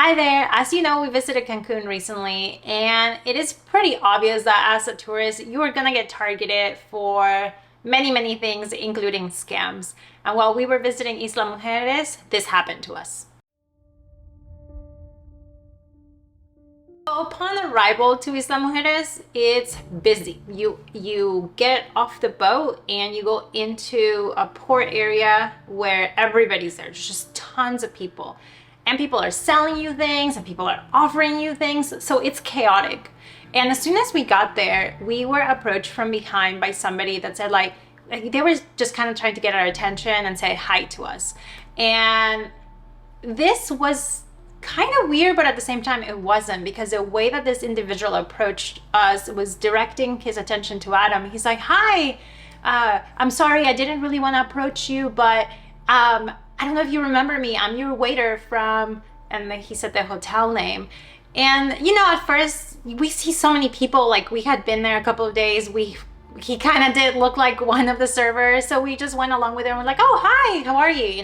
Hi there. As you know, we visited Cancun recently, and it is pretty obvious that as a tourist, you are gonna get targeted for many things, including scams. And while we were visiting Isla Mujeres, this happened to us. So upon arrival to Isla Mujeres, it's busy. You get off the boat and you go into a port area where everybody's there. There's just tons of people. And people are selling you things and people are offering you things. So it's chaotic. And as soon as we got there, we were approached from behind by somebody that said like they were just kind of trying to get our attention and say hi to us. And this was kind of weird, but at the same time it wasn't, because the way that this individual approached us was directing his attention to Adam. He's like, hi, I'm sorry, I didn't really want to approach you, but I don't know if you remember me. I'm your waiter from, and then he said the hotel name. And at first we see so many people, like we had been there a couple of days. He kind of did look like one of the servers, so we just went along with it and we're like, oh, hi, how are you?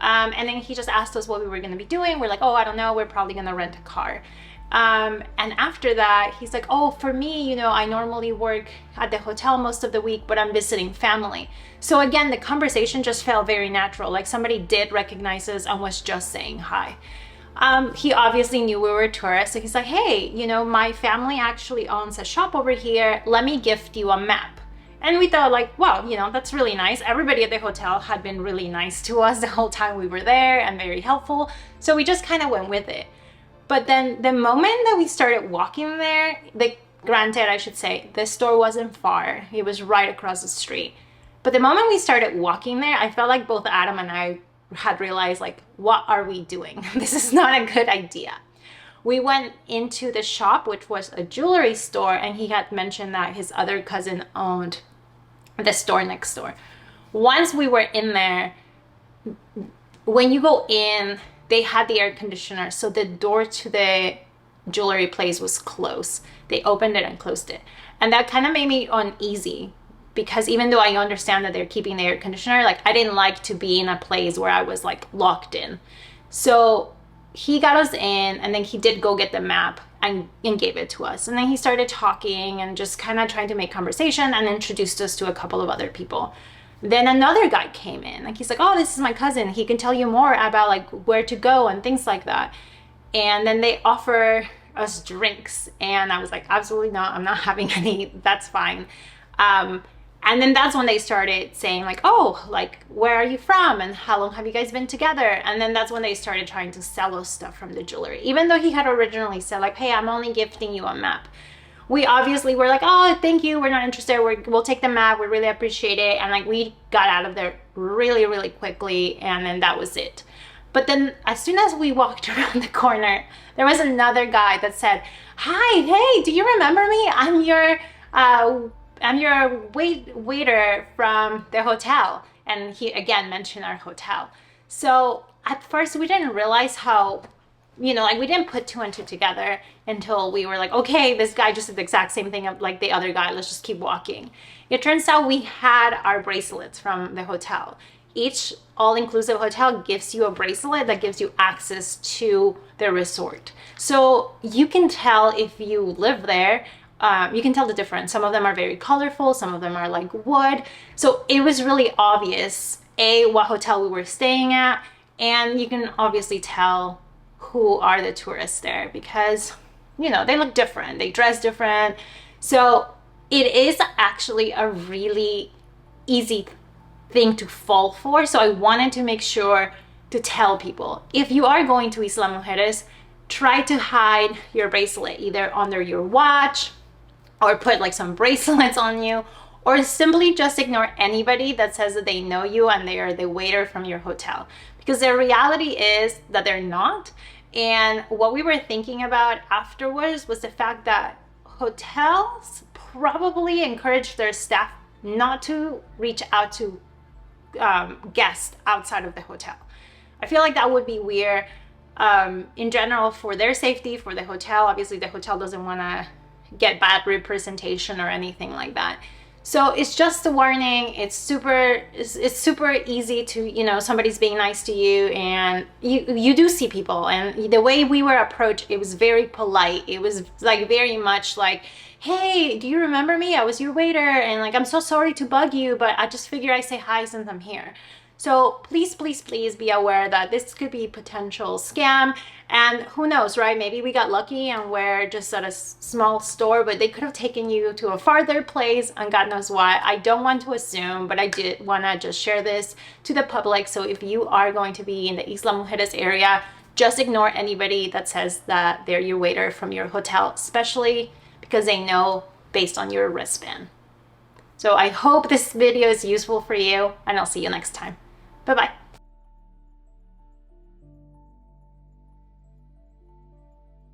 And then he just asked us what we were going to be doing. We're like, oh, I don't know, we're probably going to rent a car. And after that, he's like, oh, for me, I normally work at the hotel most of the week, but I'm visiting family. So again, the conversation just felt very natural. Like somebody did recognize us and was just saying hi. He obviously knew we were tourists. So he's like, hey, my family actually owns a shop over here. Let me gift you a map. And we thought like, wow, that's really nice. Everybody at the hotel had been really nice to us the whole time we were there and very helpful. So we just kind of went with it. But then the moment that we started walking there, granted, I should say, the store wasn't far. It was right across the street. But the moment we started walking there, I felt like both Adam and I had realized like, what are we doing? This is not a good idea. We went into the shop, which was a jewelry store, and he had mentioned that his other cousin owned the store next door. Once we were in there, when you go in, they had the air conditioner, so the door to the jewelry place was closed. They opened it and closed it. And that kind of made me uneasy, because even though I understand that they're keeping the air conditioner, like I didn't like to be in a place where I was like locked in. So he got us in, and then he did go get the map and gave it to us. And then he started talking and just kind of trying to make conversation and introduced us to a couple of other people. Then another guy came in, like he's like, oh, this is my cousin. He can tell you more about like where to go and things like that. And then they offer us drinks. And I was like, absolutely not. I'm not having any. That's fine. And then that's when they started saying like, oh, like, where are you from? And how long have you guys been together? And then that's when they started trying to sell us stuff from the jewelry. Even though he had originally said like, hey, I'm only gifting you a map. We obviously were like, oh, thank you. We're not interested. We'll take the map. We really appreciate it. And like, we got out of there really quickly. And then that was it. But then as soon as we walked around the corner, there was another guy that said, hi, hey, do you remember me? I'm your waiter from the hotel. And he again mentioned our hotel. So at first we didn't realize how, like we didn't put two and two together until we were like, okay, this guy just did the exact same thing like the other guy. Let's just keep walking. It turns out we had our bracelets from the hotel. Each all-inclusive hotel gives you a bracelet that gives you access to the resort. So you can tell if you live there. You can tell the difference. Some of them are very colorful. Some of them are like wood. So it was really obvious, what hotel we were staying at. And you can obviously tell who are the tourists there because, they look different. They dress different. So it is actually a really easy thing to fall for. So I wanted to make sure to tell people, if you are going to Isla Mujeres, try to hide your bracelet either under your watch, or put like some bracelets on you, or simply just ignore anybody that says that they know you and they are the waiter from your hotel. Because the reality is that they're not. And what we were thinking about afterwards was the fact that hotels probably encourage their staff not to reach out to guests outside of the hotel. I feel like that would be weird in general for their safety, for the hotel. Obviously the hotel doesn't want to get bad representation or anything like that. So it's just a warning. It's super easy to, you know, somebody's being nice to you and you do see people, and the way we were approached, it was very polite. It was like very much like, hey, do you remember me? I was your waiter, and like, I'm so sorry to bug you, but I just figure I say hi since I'm here. So please, please, please be aware that this could be potential scam. And who knows, right? Maybe we got lucky and we're just at a small store, but they could have taken you to a farther place and God knows why. I don't want to assume, but I did want to just share this to the public. So if you are going to be in the Isla Mujeres area, just ignore anybody that says that they're your waiter from your hotel, especially because they know based on your wristband. So I hope this video is useful for you, and I'll see you next time. Bye-bye.